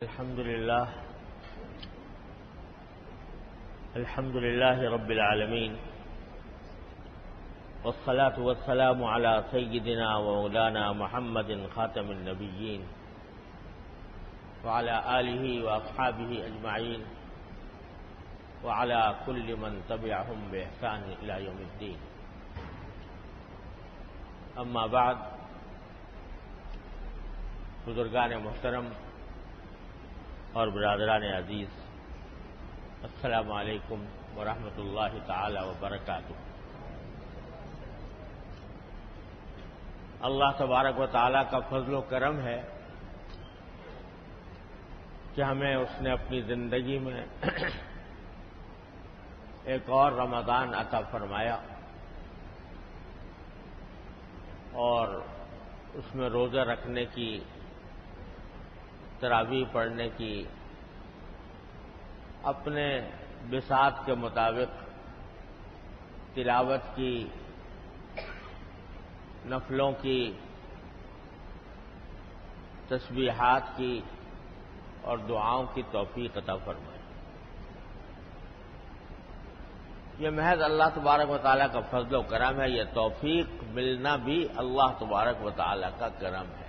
الحمد لله رب العالمين، والصلاة والسلام على سيدنا ومولانا محمد خاتم النبيين وعلى آله وأصحابه أجمعين وعلى كل من تبعهم بإحسان إلى يوم الدين. أما بعد، بزرگان محترم اور برادران عزیز، السلام علیکم ورحمۃ اللہ تعالی وبرکاتہ۔ اللہ تبارک و تعالی کا فضل و کرم ہے کہ ہمیں اس نے اپنی زندگی میں ایک اور رمضان عطا فرمایا اور اس میں روزہ رکھنے کی، تراویح پڑھنے کی، اپنے بساط کے مطابق تلاوت کی، نفلوں کی، تسبیحات کی اور دعاؤں کی توفیق عطا فرمائے۔ یہ محض اللہ تبارک و تعالیٰ کا فضل و کرم ہے۔ یہ توفیق ملنا بھی اللہ تبارک و تعالیٰ کا کرم ہے۔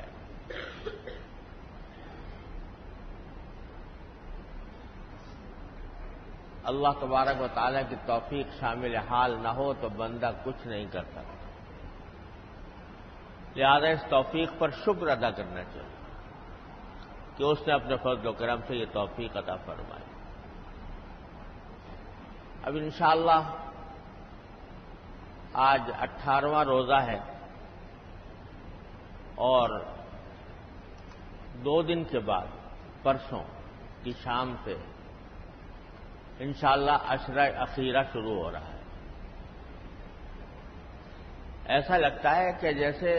اللہ تبارک و تعالیٰ کی توفیق شامل حال نہ ہو تو بندہ کچھ نہیں کر سکتا، لہذا اس توفیق پر شکر ادا کرنا چاہیے کہ اس نے اپنے فضل و کرم سے یہ توفیق عطا فرمائی۔ اب انشاءاللہ آج 18واں روزہ ہے اور 2 دن کے بعد پرسوں کی شام سے انشاءاللہ عشرہ اخیرہ شروع ہو رہا ہے۔ ایسا لگتا ہے کہ جیسے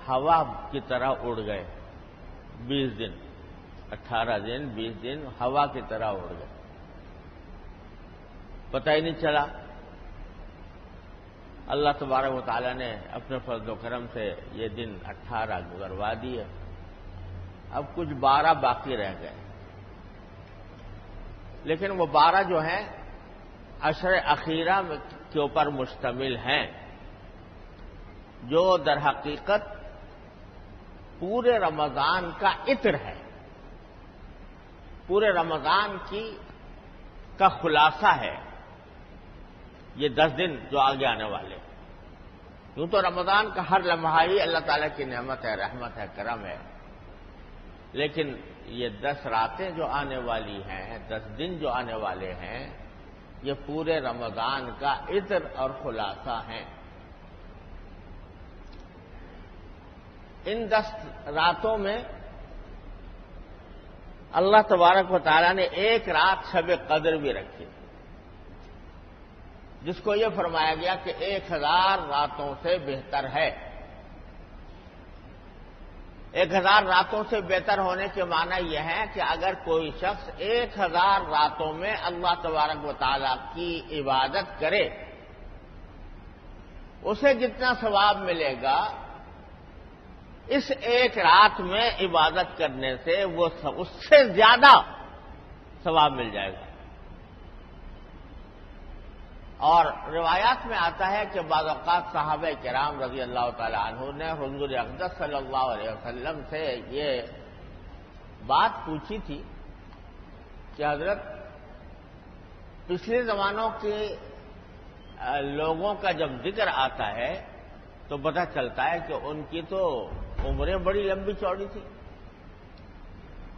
ہوا کی طرح اڑ گئے 20 دن، 18 دن، 20 دن ہوا کی طرح اڑ گئے، پتہ ہی نہیں چلا۔ اللہ تبارک و تعالیٰ نے اپنے فضل و کرم سے یہ دن 18 گزروا دیے، اب کچھ 12 باقی رہ گئے، لیکن وہ 12 جو ہیں عشر اخیرہ کے اوپر مشتمل ہیں، جو در حقیقت پورے رمضان کا عطر ہے، پورے رمضان کا خلاصہ ہے یہ 10 دن جو آگے آنے والے۔ یوں تو رمضان کا ہر لمحہ ہی اللہ تعالیٰ کی نعمت ہے، رحمت ہے، کرم ہے، لیکن یہ 10 راتیں جو آنے والی ہیں، 10 دن جو آنے والے ہیں، یہ پورے رمضان کا عطر اور خلاصہ ہیں۔ ان 10 راتوں میں اللہ تبارک و تعالیٰ نے ایک رات شب قدر بھی رکھی، جس کو یہ فرمایا گیا کہ 1000 راتوں سے بہتر ہے۔ 1000 راتوں سے بہتر ہونے کے معنی یہ ہے کہ اگر کوئی شخص 1000 راتوں میں اللہ تبارک و تعالیٰ کی عبادت کرے، اسے جتنا ثواب ملے گا اس ایک رات میں عبادت کرنے سے اس سے زیادہ ثواب مل جائے گا۔ اور روایات میں آتا ہے کہ بعض اوقات صحابہ کرام رضی اللہ تعالی عنہ نے حضور اقدس صلی اللہ علیہ وسلم سے یہ بات پوچھی تھی کہ حضرت، پچھلے زمانوں کے لوگوں کا جب ذکر آتا ہے تو پتہ چلتا ہے کہ ان کی تو عمریں بڑی لمبی چوڑی تھی۔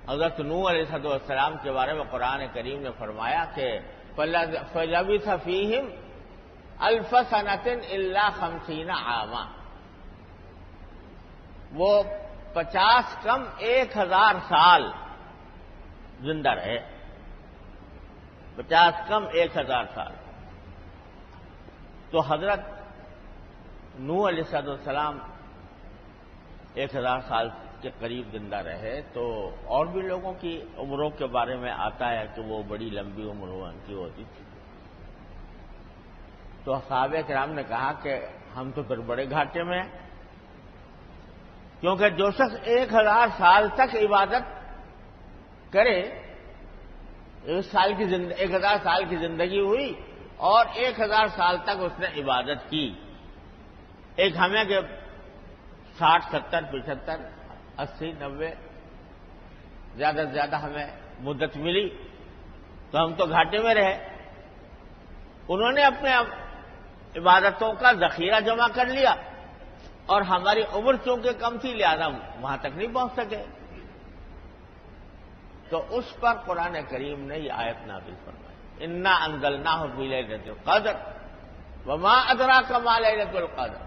حضرت نوح علیہ السلام کے بارے میں قرآن کریم نے فرمایا کہ فَلَبِثَ فِيهِمْ أَلْفَ سَنَةٍ إِلَّا 50 عَامًا، وہ 50 کم 1000 سال زندہ رہے، 50 کم 1000 سال۔ تو حضرت نوح علیہ السلام 1000 سال کے قریب زندہ رہے، تو اور بھی لوگوں کی عمروں کے بارے میں آتا ہے کہ وہ بڑی لمبی عمر ان کی ہوتی تھی۔ تو صحابہ کرام نے کہا کہ ہم تو پھر بڑے گھاٹے میں ہیں، کیونکہ جو شخص 1000 سال تک عبادت کرے، 1000 سال کی زندگی ہوئی اور 1000 سال تک اس نے عبادت کی. ایک ہمیں کہ 60 70 75 80 90 زیادہ سے زیادہ ہمیں مدت ملی تو ہم تو گھاٹے میں رہے. انہوں نے اپنے عبادتوں کا ذخیرہ جمع کر لیا اور ہماری عمر چونکہ کم تھی لہذا وہاں تک نہیں پہنچ سکے. تو اس پر قرآن کریم نے یہ آیت نازل فرمائی، انا انزلناہ فی لیلۃ القدر وما ادراک ما لیلۃ القدر.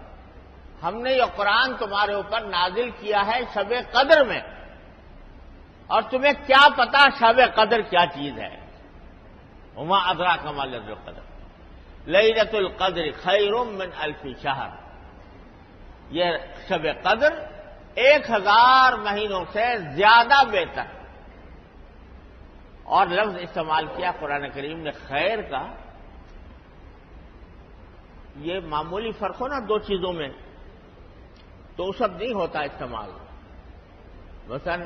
ہم نے یہ قرآن تمہارے اوپر نازل کیا ہے شب قدر میں، اور تمہیں کیا پتا شب قدر کیا چیز ہے. وما ادراک ما لیلۃ القدر لیلۃ القدر خیر من الف شہر. یہ شب قدر 1000 مہینوں سے زیادہ بہتر. اور لفظ استعمال کیا قرآن کریم نے خیر کا. یہ معمولی فرق ہو نا دو چیزوں میں تو اس وقت نہیں ہوتا استعمال. مثلا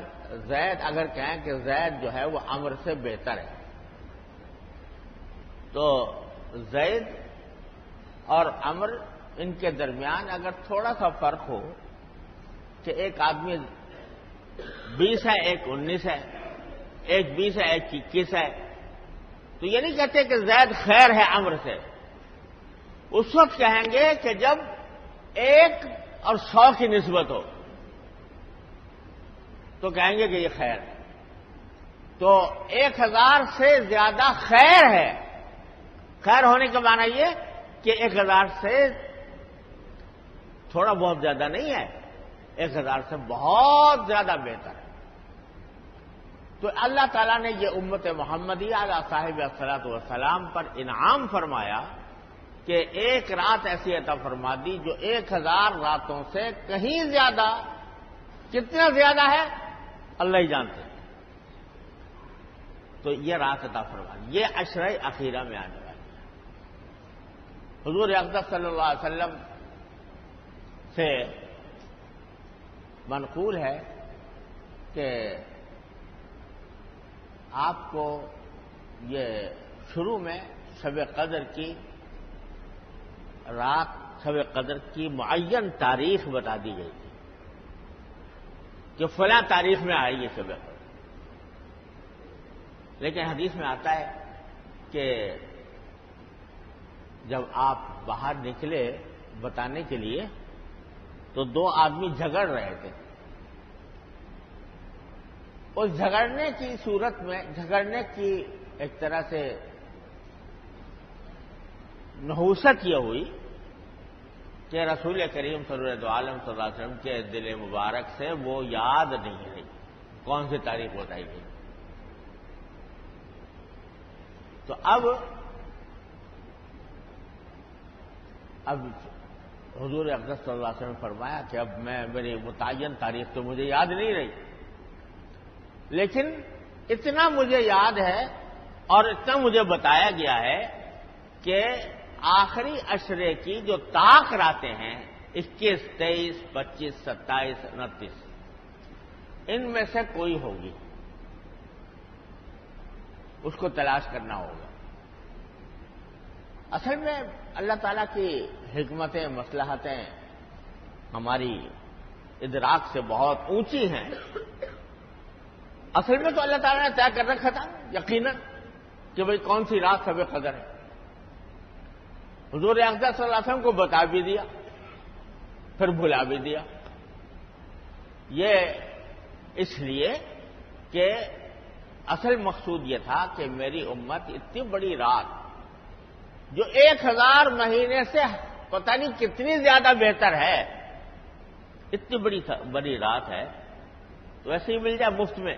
زید اگر کہیں کہ زید جو ہے وہ عمر سے بہتر ہے، تو زید اور عمر ان کے درمیان اگر تھوڑا سا فرق ہو کہ ایک آدمی 20 ہے ایک 19 ہے، ایک 20 ہے ایک 21 ہے، تو یہ نہیں کہتے کہ زید خیر ہے عمر سے. اس وقت کہیں گے کہ جب 1 اور 100 کی نسبت ہو تو کہیں گے کہ یہ خیر ہے. تو 1000 سے زیادہ خیر ہے. خیر ہونے کا معنی یہ کہ 1000 سے تھوڑا بہت زیادہ نہیں ہے، 1000 سے بہت زیادہ بہتر ہے. تو اللہ تعالیٰ نے یہ امت محمدیہ علی صاحب الصلاۃ والسلام پر انعام فرمایا کہ ایک رات ایسی عطا فرما دی جو 1000 راتوں سے کہیں زیادہ. کتنا زیادہ ہے اللہ ہی جانتے ہیں. تو یہ رات عطا فرما دی، یہ عشرہ اخیرہ میں آنے والی ہے. حضور اقدس صلی اللہ علیہ وسلم سے منقول ہے کہ آپ کو یہ شروع میں شب قدر کی رات، شب قدر کی معین تاریخ بتا دی گئی تھی کہ فلاں تاریخ میں آئی یہ شب قدر. لیکن حدیث میں آتا ہے کہ جب آپ باہر نکلے بتانے کے لیے تو 2 آدمی جھگڑ رہے تھے. اس جھگڑنے کی صورت میں جھگڑنے کی ایک طرح سے نحوست یہ ہوئی کہ رسول کریم صلی اللہ علیہ وسلم کے دل مبارک سے وہ یاد نہیں رہی کون سی تاریخ بتائی گئی. تو اب حضور اقدس صلی اللہ علیہ وسلم نے فرمایا کہ اب میری متعین تاریخ تو مجھے یاد نہیں رہی، لیکن اتنا مجھے یاد ہے اور اتنا مجھے بتایا گیا ہے کہ آخری عشرے کی جو طاق راتیں ہیں 21 23 25 27 29 ان میں سے کوئی ہوگی، اس کو تلاش کرنا ہوگا. اصل میں اللہ تعالیٰ کی حکمتیں مصلحتیں ہماری ادراک سے بہت اونچی ہیں. اصل میں تو اللہ تعالیٰ نے طے کر رکھا تھا یقیناً کہ بھئی کون سی رات شب قدر ہے. حضور اقدس صلی اللہ علیہ وسلم کو بتا بھی دیا پھر بھلا بھی دیا. یہ اس لیے کہ اصل مقصود یہ تھا کہ میری امت اتنی بڑی رات جو 1000 مہینے سے پتہ نہیں کتنی زیادہ بہتر ہے، اتنی بڑی رات ہے تو ایسے ہی مل جائے مفت میں،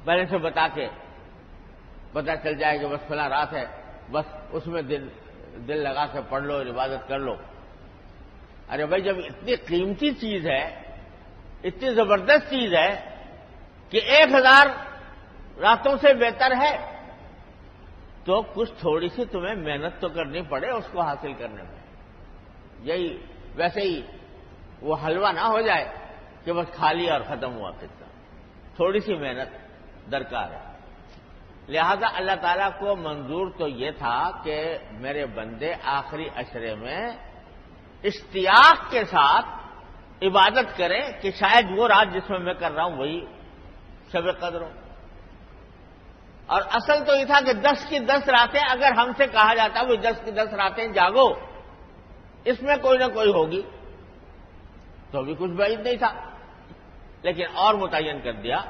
پہلے سے بتا کے پتہ چل جائے کہ بس فلاں رات ہے، بس اس میں دل لگا کے پڑھ لو، عبادت کر لو. ارے بھائی جب اتنی قیمتی چیز ہے، اتنی زبردست چیز ہے کہ 1000 راتوں سے بہتر ہے تو کچھ تھوڑی سی تمہیں محنت تو کرنی پڑے اس کو حاصل کرنے میں. یہی ویسے ہی وہ حلوہ نہ ہو جائے کہ بس کھا لیا اور ختم ہوا قصہ. تھوڑی سی محنت درکار ہے. لہذا اللہ تعالیٰ کو منظور تو یہ تھا کہ میرے بندے آخری عشرے میں اشتیاق کے ساتھ عبادت کریں کہ شاید وہ رات جس میں میں کر رہا ہوں وہی شب قدر ہو. اور اصل تو یہ تھا کہ 10 کی 10 راتیں اگر ہم سے کہا جاتا وہ 10 کی 10 راتیں جاگو، اس میں کوئی نہ کوئی ہوگی، تو بھی کچھ بعید نہیں تھا. لیکن اور متعین کر دیا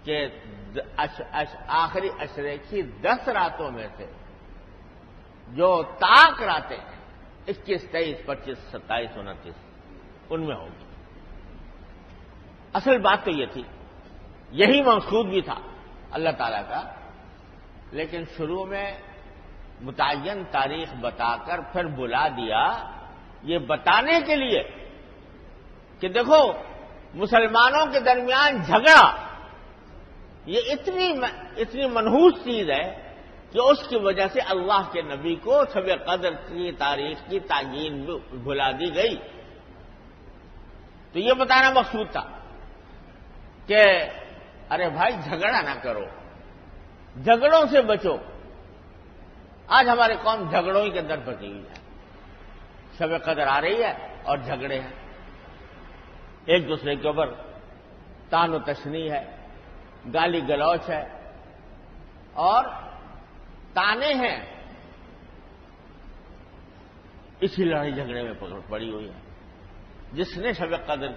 کہ آخری عشرے کی 10 راتوں میں سے جو طاق راتیں ہیں 21، 23، 25، 27، 29 ان میں ہوگی. اصل بات تو یہ تھی، یہی مقصود بھی تھا اللہ تعالیٰ کا. لیکن شروع میں متعین تاریخ بتا کر پھر بلا دیا یہ بتانے کے لیے کہ دیکھو مسلمانوں کے درمیان جھگڑا یہ اتنی منحوس چیز ہے کہ اس کی وجہ سے اللہ کے نبی کو شب قدر کی تاریخ کی تعیین بھلا دی گئی. تو یہ بتانا مقصود تھا کہ ارے بھائی جھگڑا نہ کرو، جھگڑوں سے بچو. آج ہماری قوم جھگڑوں ہی کے اندر پھنسی ہوئی ہے. شب قدر آ رہی ہے اور جھگڑے ہیں، ایک دوسرے کے اوپر تان و تشنیع ہے، گالی گلوچ ہے اور تانے ہیں. اسی لڑائی جھگڑے میں پڑی ہوئی ہے. جس نے شب قدر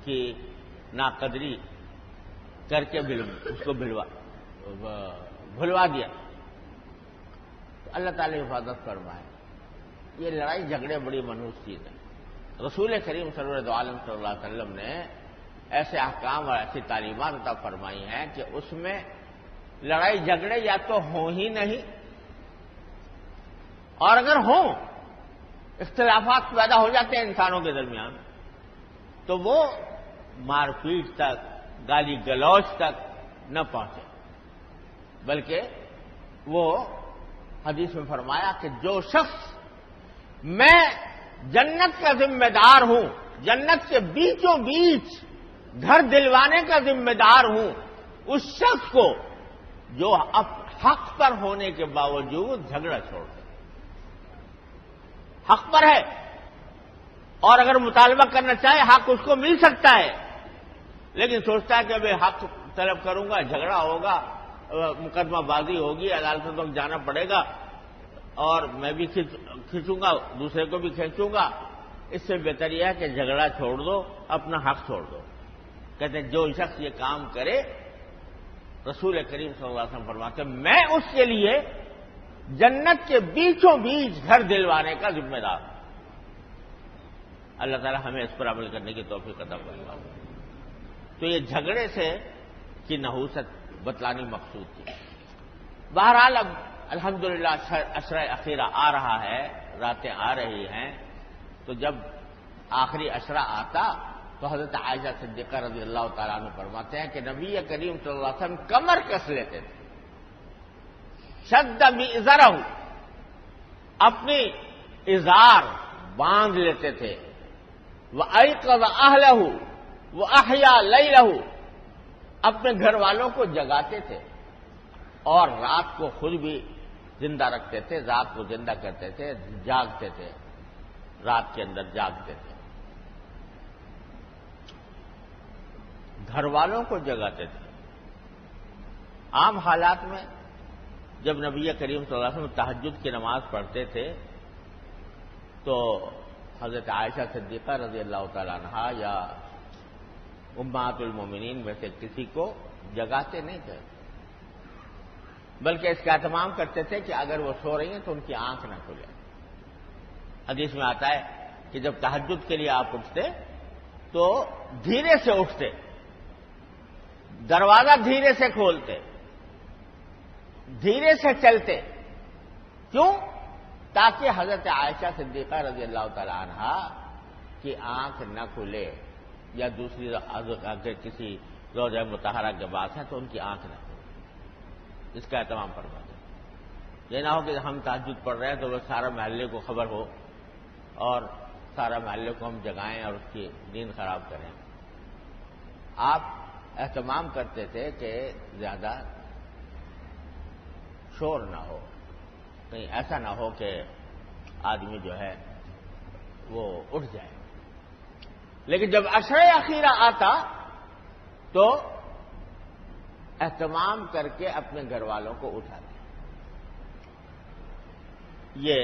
کی ناقدری کر کے اس کو بھلوا دیا. تو اللہ تعالی حفاظت فرمائے. یہ لڑائی جھگڑے بڑی منحوس چیز ہے. رسول کریم سرور دو عالم صلی اللہ علیہ وسلم نے ایسے احکام اور ایسی تعلیمات عطا فرمائی ہیں کہ اس میں لڑائی جھگڑے یا تو ہوں ہی نہیں، اور اگر ہوں اختلافات پیدا ہو جاتے ہیں انسانوں کے درمیان تو وہ مار پیٹ تک، گالی گلوچ تک نہ پہنچے، بلکہ وہ حدیث میں فرمایا کہ جو شخص میں جنت کا ذمہ دار ہوں، جنت کے بیچوں بیچ گھر دلوانے کا ذمہ دار ہوں، اس شخص کو جو اب حق پر ہونے کے باوجود جھگڑا چھوڑ دے. حق پر ہے اور اگر مطالبہ کرنا چاہے حق اس کو مل سکتا ہے، لیکن سوچتا ہے کہ میں حق طلب کروں گا جھگڑا ہوگا، مقدمہ بازی ہوگی، عدالتوں تک جانا پڑے گا اور میں بھی کھینچوں گا، دوسرے کو بھی کھینچوں گا. اس سے بہتر یہ ہے کہ جھگڑا چھوڑ دو، اپنا حق چھوڑ دو. کہتے ہیں جو شخص یہ کام کرے رسول کریم صلی اللہ علیہ وسلم فرماتے ہیں میں اس کے لیے جنت کے بیچوں بیچ گھر دلوانے کا ذمہ دار ہوں. اللہ تعالیٰ ہمیں اس پر عمل کرنے کی توفیق عطا فرمائے. تو یہ جھگڑے سے کی نحوست بتلانی مقصود تھی. بہرحال اب الحمدللہ عشرہ اخیرہ آ رہا ہے، راتیں آ رہی ہیں، تو جب آخری عشرہ آتا تو حضرت عائشہ صدیقہ رضی اللہ تعالیٰ عنہ فرماتے ہیں کہ نبی کریم صلی اللہ علیہ وسلم کمر کس لیتے تھے، شد بِإِزَرَهُ، اپنی ازار باندھ لیتے تھے، وَأَيْقَظَ أَهْلَهُ وَأَحْيَا لَيْلَهُ، اپنے گھر والوں کو جگاتے تھے اور رات کو خود بھی زندہ رکھتے تھے، رات کو زندہ کرتے تھے، جاگتے تھے، رات کے اندر جاگتے تھے، گھر والوں کو جگاتے تھے. عام حالات میں جب نبی کریم صلی اللہ علیہ وسلم تہجد کی نماز پڑھتے تھے تو حضرت عائشہ صدیقہ رضی اللہ تعالی عنہا یا امہات المومنین میں سے کسی کو جگاتے نہیں تھے، بلکہ اس کا اہتمام کرتے تھے کہ اگر وہ سو رہی ہیں تو ان کی آنکھ نہ کھلے. حدیث میں آتا ہے کہ جب تہجد کے لیے آپ اٹھتے تو دھیرے سے اٹھتے، دروازہ دھیرے سے کھولتے، دھیرے سے چلتے. کیوں؟ تاکہ حضرت عائشہ صدیقہ رضی اللہ تعالی عنہا کی آنکھ نہ کھلے، یا دوسری اگر کسی روضہ مطہرہ کے بعد ہے تو ان کی آنکھ نہ کھلے. اس کا اہتمام فرماتے. یہ نہ ہو کہ ہم تہجد پڑھ رہے ہیں تو وہ سارا محلے کو خبر ہو اور سارا محلے کو ہم جگائیں اور اس کی نیند خراب کریں. آپ اہتمام کرتے تھے کہ زیادہ شور نہ ہو، کہیں ایسا نہ ہو کہ آدمی جو ہے وہ اٹھ جائے، لیکن جب عشرہ اخیرہ آتا تو اہتمام کر کے اپنے گھر والوں کو اٹھاتے۔ یہ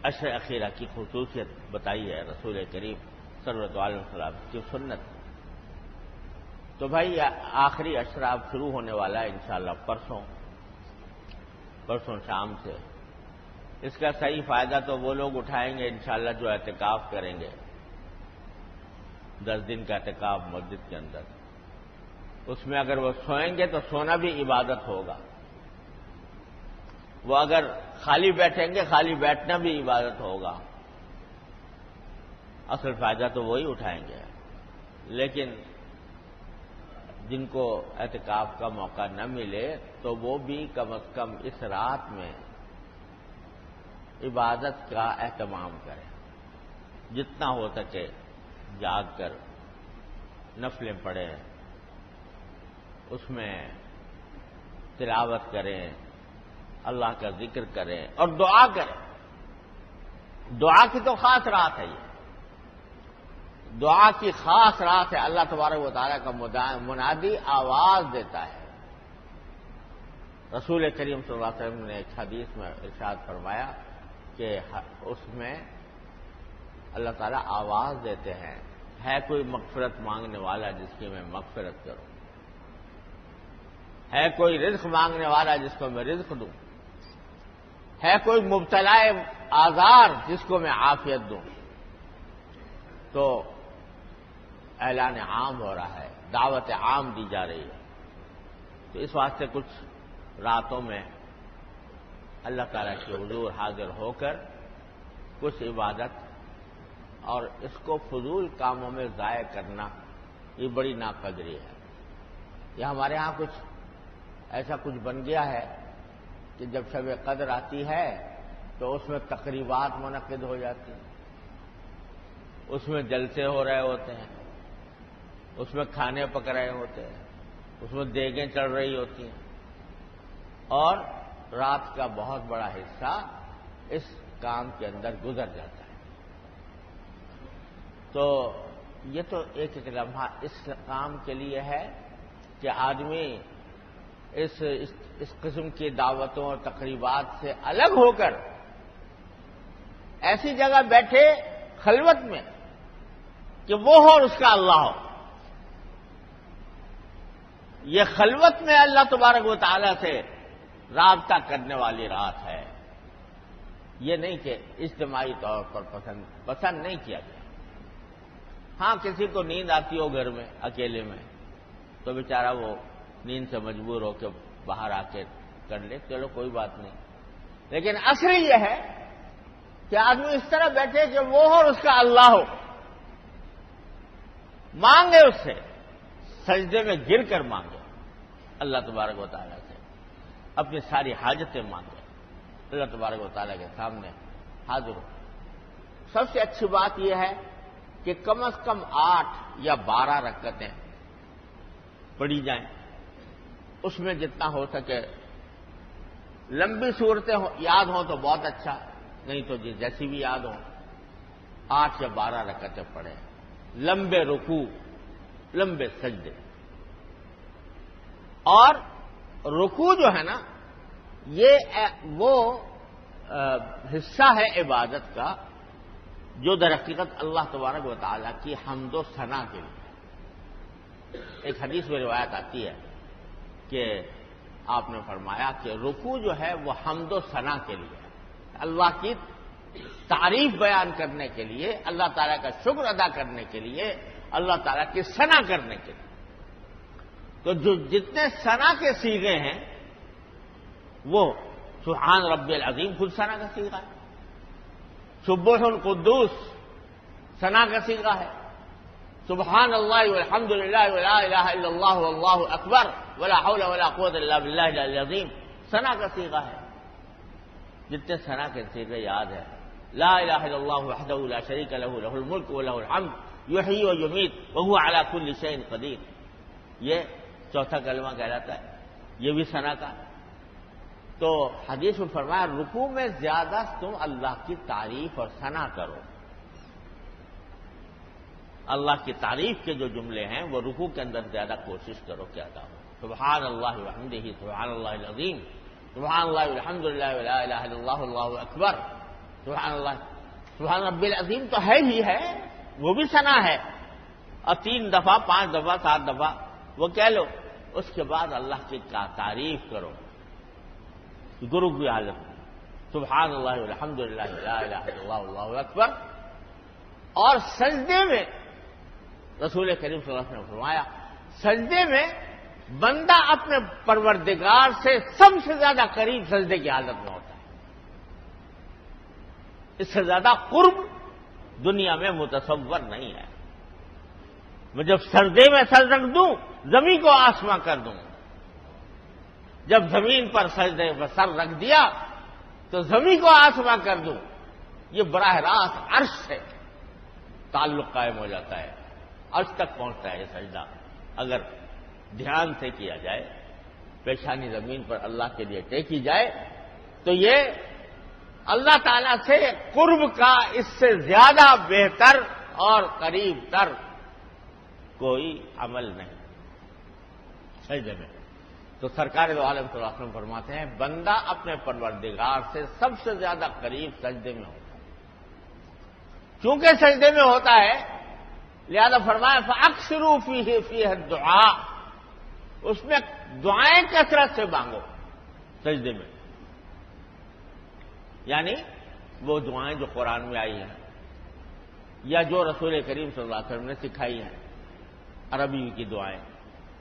عشرہ اخیرہ کی خصوصیت بتائی ہے رسول کریم صلی اللہ علیہ وسلم کی سنت۔ تو بھائی آخری عشرہ اب شروع ہونے والا ہے انشاءاللہ پرسوں شام سے۔ اس کا صحیح فائدہ تو وہ لوگ اٹھائیں گے انشاءاللہ جو اعتکاف کریں گے، 10 دن کا اعتکاف مسجد کے اندر۔ اس میں اگر وہ سوئیں گے تو سونا بھی عبادت ہوگا، وہ اگر خالی بیٹھیں گے خالی بیٹھنا بھی عبادت ہوگا۔ اصل فائدہ تو وہی اٹھائیں گے، لیکن جن کو اعتکاف کا موقع نہ ملے تو وہ بھی کم از کم اس رات میں عبادت کا اہتمام کریں، جتنا ہو سکے جاگ کر نفلیں پڑھیں، اس میں تلاوت کریں، اللہ کا ذکر کریں اور دعا کریں۔ دعا کی تو خاص رات ہے، یہ دعا کی خاص رات ہے۔ اللہ تبارک و تعالیٰ کا منادی آواز دیتا ہے۔ رسول کریم صلی اللہ علیہ وسلم نے ایک حدیث میں ارشاد فرمایا کہ اس میں اللہ تعالیٰ آواز دیتے ہیں، ہے کوئی مغفرت مانگنے والا جس کی میں مغفرت کروں، ہے کوئی رزق مانگنے والا جس کو میں رزق دوں، ہے کوئی مبتلا آزار جس کو میں عافیت دوں۔ تو اعلان عام ہو رہا ہے، دعوت عام دی جا رہی ہے۔ تو اس واسطے کچھ راتوں میں اللہ تعالیٰ کے حضور حاضر ہو کر کچھ عبادت، اور اس کو فضول کاموں میں ضائع کرنا یہ بڑی ناقدری ہے۔ یہ ہمارے ہاں کچھ ایسا کچھ بن گیا ہے کہ جب شب قدر آتی ہے تو اس میں تقریبات منعقد ہو جاتی ہیں، اس میں جلسے ہو رہے ہوتے ہیں، اس میں کھانے پک رہے ہوتے ہیں، اس میں دیگیں چڑھ رہی ہوتی ہیں، اور رات کا بہت بڑا حصہ اس کام کے اندر گزر جاتا ہے۔ تو یہ تو ایک ایک لمحہ اس کام کے لیے ہے کہ آدمی اس قسم کی دعوتوں اور تقریبات سے الگ ہو کر ایسی جگہ بیٹھے خلوت میں کہ وہ ہو اور اس کا اللہ ہو۔ یہ خلوت میں اللہ تبارک و تعالیٰ سے رابطہ کرنے والی رات ہے، یہ نہیں کہ اجتماعی طور پر پسند نہیں کیا گیا۔ ہاں کسی کو نیند آتی ہو گھر میں اکیلے میں تو بیچارہ وہ نیند سے مجبور ہو کے باہر آ کے کر لے، چلو کوئی بات نہیں، لیکن اصل یہ ہے کہ آدمی اس طرح بیٹھے کہ وہ ہو اور اس کا اللہ ہو، مانگے اس سے، سجدے میں گر کر مانگے اللہ تبارک و تعالیٰ سے، اپنی ساری حاجتیں مانگے، اللہ تبارک و تعالیٰ کے سامنے حاضر ہو۔ سب سے اچھی بات یہ ہے کہ کم از کم 8 یا 12 رکعتیں پڑھی جائیں، اس میں جتنا ہو سکے لمبی صورتیں یاد ہوں تو بہت اچھا، نہیں تو جیسی بھی یاد ہوں 8 یا 12 رکعتیں پڑھیں، لمبے رکوع، لمبے سجدے۔ اور رکوع جو ہے نا یہ وہ حصہ ہے عبادت کا جو در حقیقت اللہ تبارک و تعالیٰ کی حمد و ثنا کے لیے۔ ایک حدیث میں روایت آتی ہے کہ آپ نے فرمایا کہ رکوع جو ہے وہ حمد و ثنا کے لیے، اللہ کی تعریف بیان کرنے کے لیے، اللہ تعالیٰ کا شکر ادا کرنے کے لیے، اللہ تعالیٰ کی ثنا کرنے کے لیے۔ تو جو جتنے ثنا کے صیغے ہیں وہ سبحان ربی العظیم خود ثنا کا صیغہ ہے، سبوح القدوس ثنا کا صیغہ ہے، سبحان اللہ والحمد للہ ولا الہ الا اللہ واللہ اکبر ولا حول ولا قوت الا باللہ العلی العظیم ثنا کا صیغہ ہے۔ جتنے ثنا کے صیغے یاد ہے، لا الہ الا اللہ وحدہ لا شریک لہ لہ الملک ولہ الحمد یحیی و یمیت وہو علی کل شیء قدیر، یہ چوتھا کلمہ کہلاتا ہے، یہ بھی ثنا کا۔ تو حدیث میں فرمایا رکوع میں زیادہ تم اللہ کی تعریف اور ثنا کرو۔ اللہ کی تعریف کے جو جملے ہیں وہ رکوع کے اندر زیادہ کوشش کرو کہ ادا ہو۔ سبحان اللہ وبحمدہ، سبحان اللہ العظیم، سبحان اللہ الحمدللہ ولا الہ الا اللہ، اللہ اکبر، سبحان اللہ، سبحان ربی العظیم تو ہے ہی ہے، وہ بھی ثنا ہے، اور 3 دفعہ 5 دفعہ 7 دفعہ وہ کہہ لو۔ اس کے بعد اللہ کی تعریف کرو گرو کی حالت میں، سبحان اللہ الحمدللہ لا الہ الا اللہ، اللہ اکبر۔ اور سجدے میں رسول کریم صلی اللہ علیہ وسلم نے فرمایا سجدے میں بندہ اپنے پروردگار سے سب سے زیادہ قریب سجدے کی حالت میں ہوتا ہے۔ اس سے زیادہ قرب دنیا میں متصور نہیں ہے۔ میں جب سجدے میں سر رکھ دوں زمین کو آسماں کر دوں، جب زمین پر سجدے پر سر رکھ دیا تو زمین کو آسماں کر دوں، یہ براہ راست عرش سے تعلق قائم ہو جاتا ہے، عرش تک پہنچتا ہے یہ سجدہ اگر دھیان سے کیا جائے، پیشانی زمین پر اللہ کے لیے ٹیکی جائے تو یہ اللہ تعالی سے قرب کا اس سے زیادہ بہتر اور قریب تر کوئی عمل نہیں سجدے میں۔ تو سرکار دو عالم صلی اللہ علیہ وسلم فرماتے ہیں بندہ اپنے پروردگار سے سب سے زیادہ قریب سجدے میں ہوتا ہے۔ چونکہ سجدے میں ہوتا ہے لہذا فرمایا فَأَكْثِرُوا فِيهِ الدُّعَاء، اس میں دعائیں کثرت سے مانگو سجدے میں، یعنی وہ دعائیں جو قرآن میں آئی ہیں یا جو رسول کریم صلی اللہ علیہ وسلم نے سکھائی ہیں، عربی کی دعائیں،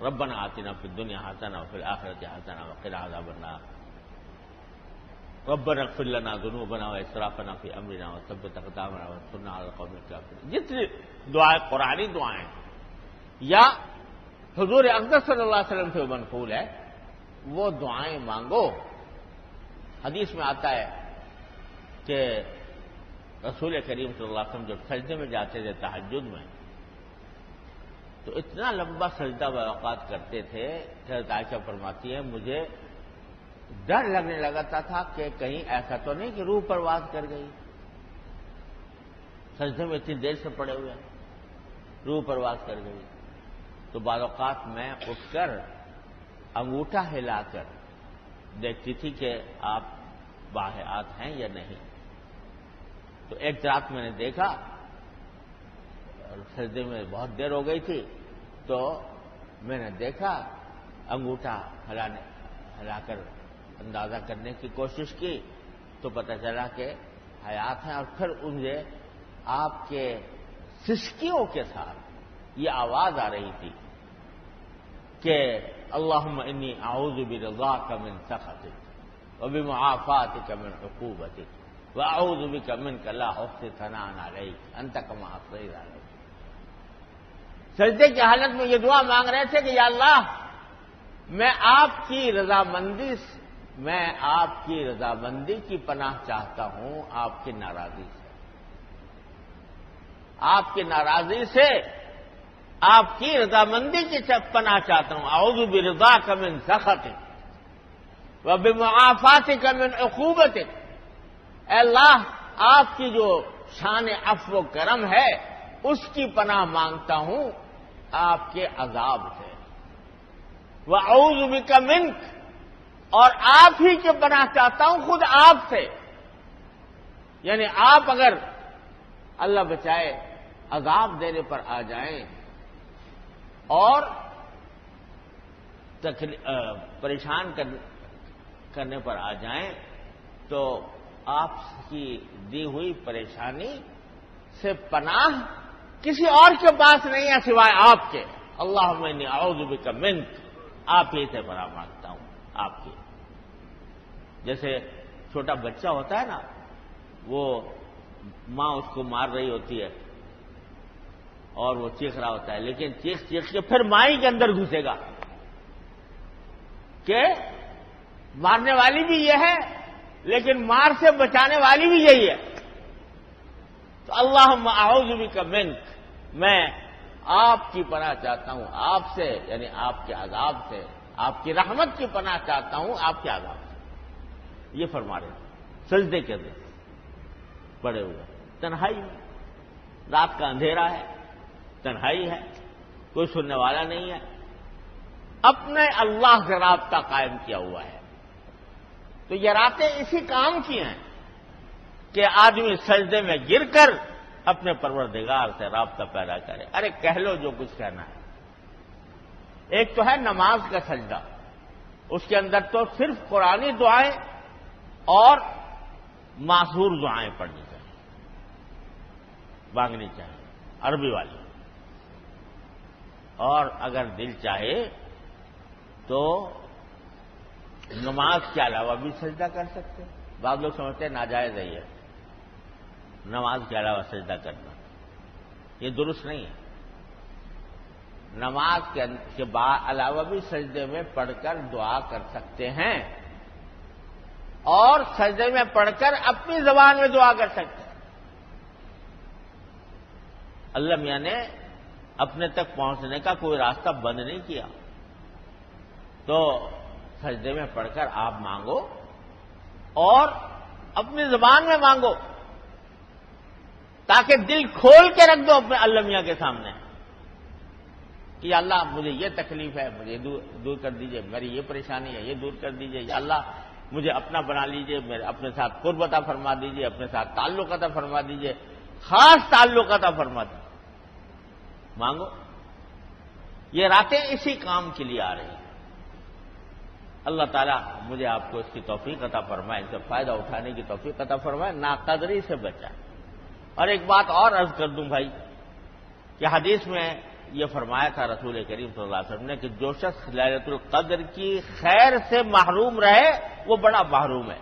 ربنا آتنا فی الدنیا حسنہ وفی الآخرۃ حسنہ وقنا عذاب النار، ربنا اغفر لنا ذنوبنا واسرافنا فی امرنا وثبت اقدامنا وانصرنا علی القوم الکافرین، جتنی دعائیں قرآنی دعائیں یا حضور اقدس صلی اللہ علیہ وسلم سے منقول ہے وہ دعائیں مانگو۔ حدیث میں آتا ہے کہ رسول کریم صلی اللہ علیہ وسلم جب سجدے میں جاتے تھے تہجد میں تو اتنا لمبا سجدہ اوقات کرتے تھے، حضرت عائشہ فرماتی ہے مجھے ڈر لگنے لگتا تھا کہ کہیں ایسا تو نہیں کہ روح پرواز کر گئی، سجدے میں اتنی دیر سے پڑے ہوئے روح پرواز کر گئی۔ تو بعض اوقات میں اٹھ کر انگوٹھا ہلا کر دیکھتی تھی کہ آپ باحیات ہیں یا نہیں۔ تو ایک رات میں نے دیکھا سجدے میں بہت دیر ہو گئی تھی تو میں نے دیکھا انگوٹھا ہلا کر اندازہ کرنے کی کوشش کی تو پتہ چلا کہ حیات ہیں، اور پھر انہیں آپ کے سسکیوں کے ساتھ یہ آواز آ رہی تھی کہ اللہم انی اعوذ برضاک من سخطک وبمعافاتک من عقوبتک واعوذ بک منک لا احصی ثناء علیک انت کما اثنیت علیک۔ سجدے کی حالت میں یہ دعا مانگ رہے تھے کہ یا اللہ میں آپ کی رضامندی کی پناہ چاہتا ہوں آپ کی ناراضی سے، آپ کی ناراضی سے آپ کی رضامندی کی پناہ چاہتا ہوں، اعوذ برضاک من سخطک وبمعافاتک من عقوبتک۔ اے اللہ آپ کی جو شان عفو و کرم ہے اس کی پناہ مانگتا ہوں آپ کے عذاب سے، واعوذ بک منک، اور آپ ہی کی پناہ چاہتا ہوں خود آپ سے، یعنی آپ اگر اللہ بچائے عذاب دینے پر آ جائیں اور پریشان کرنے پر آ جائیں تو آپ کی دی ہوئی پریشانی سے پناہ کسی اور کے پاس نہیں ہے سوائے آپ کے۔ اللہم انی اعوذ بک منک، آپ ہی سے پناہ مانگتا ہوں آپ کی۔ جیسے چھوٹا بچہ ہوتا ہے نا، وہ ماں اس کو مار رہی ہوتی ہے اور وہ چیخ رہا ہوتا ہے، لیکن چیخ کے پھر ماں ہی کے اندر گھسے گا کہ مارنے والی بھی یہ ہے لیکن مار سے بچانے والی بھی یہی ہے۔ تو اللہم اعوذ بک منک، میں آپ کی پناہ چاہتا ہوں آپ سے، یعنی آپ کے عذاب سے، آپ کی رحمت کی پناہ چاہتا ہوں آپ کے عذاب سے، یہ فرما رہے ہیں سجدے کے اندر پڑے ہوئے، تنہائی میں، رات کا اندھیرا ہے، تنہائی ہے، کوئی سننے والا نہیں ہے، اپنے اللہ سے رابطہ قائم کیا ہوا ہے۔ تو یہ راتیں اسی کام کی ہیں کہ آدمی سجدے میں گر کر اپنے پروردگار سے رابطہ پیدا کرے۔ ارے کہہ لو جو کچھ کہنا ہے۔ ایک تو ہے نماز کا سجدہ، اس کے اندر تو صرف قرآنی دعائیں اور معذور دعائیں پڑھنی چاہیے، مانگنی چاہیے عربی والی، اور اگر دل چاہے تو نماز کے علاوہ بھی سجدہ کر سکتے ہیں۔ بعض لوگ سمجھتے ہیں ناجائز ہے یہ نماز کے علاوہ سجدہ کرنا، یہ درست نہیں ہے۔ نماز کے علاوہ بھی سجدے میں پڑھ کر دعا کر سکتے ہیں، اور سجدے میں پڑھ کر اپنی زبان میں دعا کر سکتے ہیں۔ اللہ میاں نے اپنے تک پہنچنے کا کوئی راستہ بند نہیں کیا، تو سجدے میں پڑھ کر آپ مانگو اور اپنی زبان میں مانگو، تاکہ دل کھول کے رکھ دو اپنے اللہ میاں کے سامنے کہ یا اللہ مجھے یہ تکلیف ہے، مجھے دور کر دیجئے، میری یہ پریشانی ہے، یہ دور کر دیجئے، یا اللہ مجھے اپنا بنا لیجئے، میرے اپنے ساتھ قرب عطا فرما دیجئے، اپنے ساتھ تعلق عطا فرما دیجئے، خاص تعلق عطا فرما دیجئے۔ مانگو، یہ راتیں اسی کام کے لیے آ رہی ہیں۔ اللہ تعالیٰ مجھے آپ کو اس کی توفیق عطا فرمائے، ان سے فائدہ اٹھانے کی توفیق عطا فرمائے، ناقدری سے بچائے۔ اور ایک بات اور عرض کر دوں بھائی کہ حدیث میں یہ فرمایا تھا رسول کریم صلی اللہ علیہ وسلم نے کہ جو شخص لیلۃ القدر کی خیر سے محروم رہے وہ بڑا محروم ہے۔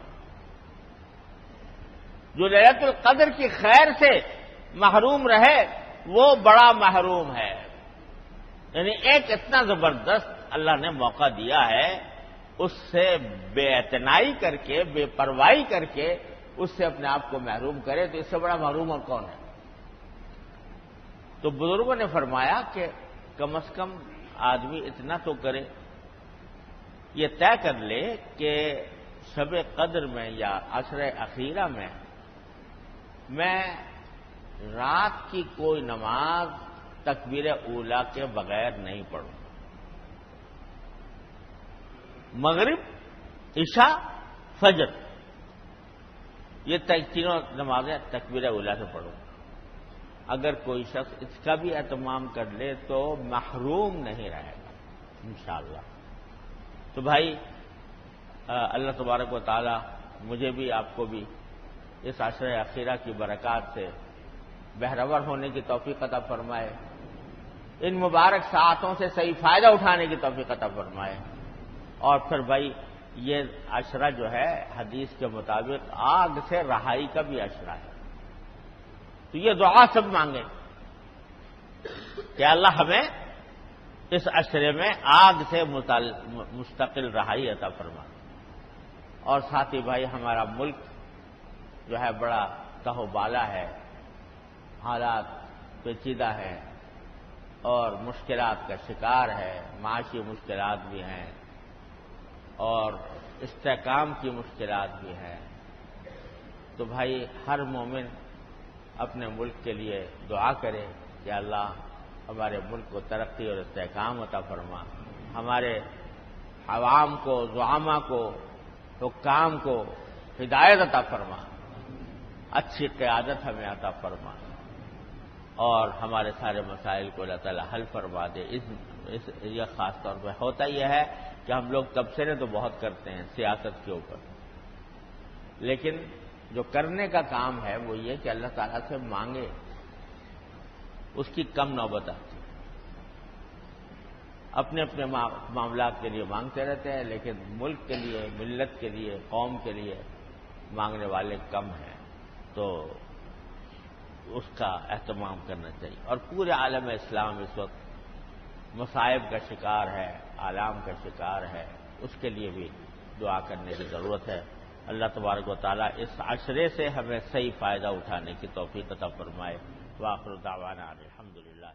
جو لیلۃ القدر کی خیر سے محروم رہے وہ بڑا محروم ہے۔ یعنی ایک اتنا زبردست اللہ نے موقع دیا ہے، اس سے بے اعتنائی کر کے، بے پرواہی کر کے اس سے اپنے آپ کو محروم کرے تو اس سے بڑا محروم اور کون ہے؟ تو بزرگوں نے فرمایا کہ کم از کم آدمی اتنا تو کرے، یہ طے کر لے کہ شب قدر میں یا عشر اخیرہ میں رات کی کوئی نماز تکبیر اولیٰ کے بغیر نہیں پڑھوں۔ مغرب، عشاء، فجر، یہ تینوں نمازیں تکبیر اولیٰ سے پڑھوں۔ اگر کوئی شخص اس کا بھی اہتمام کر لے تو محروم نہیں رہے گا انشاءاللہ۔ تو بھائی اللہ تبارک و تعالی مجھے بھی آپ کو بھی اس عشر اخیرہ کی برکات سے بہرور ہونے کی توفیق عطا فرمائے، ان مبارک ساعتوں سے صحیح فائدہ اٹھانے کی توفیق عطا فرمائے۔ اور پھر بھائی یہ عشرہ جو ہے حدیث کے مطابق آگ سے رہائی کا بھی عشرہ ہے، تو یہ دعا سب مانگیں کہ اللہ ہمیں اس عشرے میں آگ سے مستقل رہائی عطا فرما۔ اور ساتھ ہی بھائی ہمارا ملک جو ہے بڑا تہو بالا ہے، حالات پیچیدہ ہیں اور مشکلات کا شکار ہے، معاشی مشکلات بھی ہیں اور استحکام کی مشکلات بھی ہیں۔ تو بھائی ہر مومن اپنے ملک کے لیے دعا کرے کہ اللہ ہمارے ملک کو ترقی اور استحکام عطا فرما، ہمارے عوام کو، زعماء کو، حکام کو ہدایت عطا فرما، اچھی قیادت ہمیں عطا فرما، اور ہمارے سارے مسائل کو اللہ تعالیٰ حل فرما دے۔ یہ خاص طور پہ ہوتا یہ ہے کہ ہم لوگ تبصرے تو بہت کرتے ہیں سیاست کے اوپر، لیکن جو کرنے کا کام ہے وہ یہ کہ اللہ تعالیٰ سے مانگے، اس کی کم نوبت آتی ہے۔ اپنے اپنے معاملات کے لیے مانگتے رہتے ہیں، لیکن ملک کے لیے، ملت کے لیے، قوم کے لیے مانگنے والے کم ہیں، تو اس کا اہتمام کرنا چاہیے۔ اور پورے عالم اسلام اس وقت مصائب کا شکار ہے، آلام کا شکار ہے، اس کے لیے بھی دعا کرنے کی ضرورت ہے۔ اللہ تبارک و تعالیٰ اس عشرے سے ہمیں صحیح فائدہ اٹھانے کی توفیق عطا فرمائے۔ وآخر دعوانا الحمدللہ۔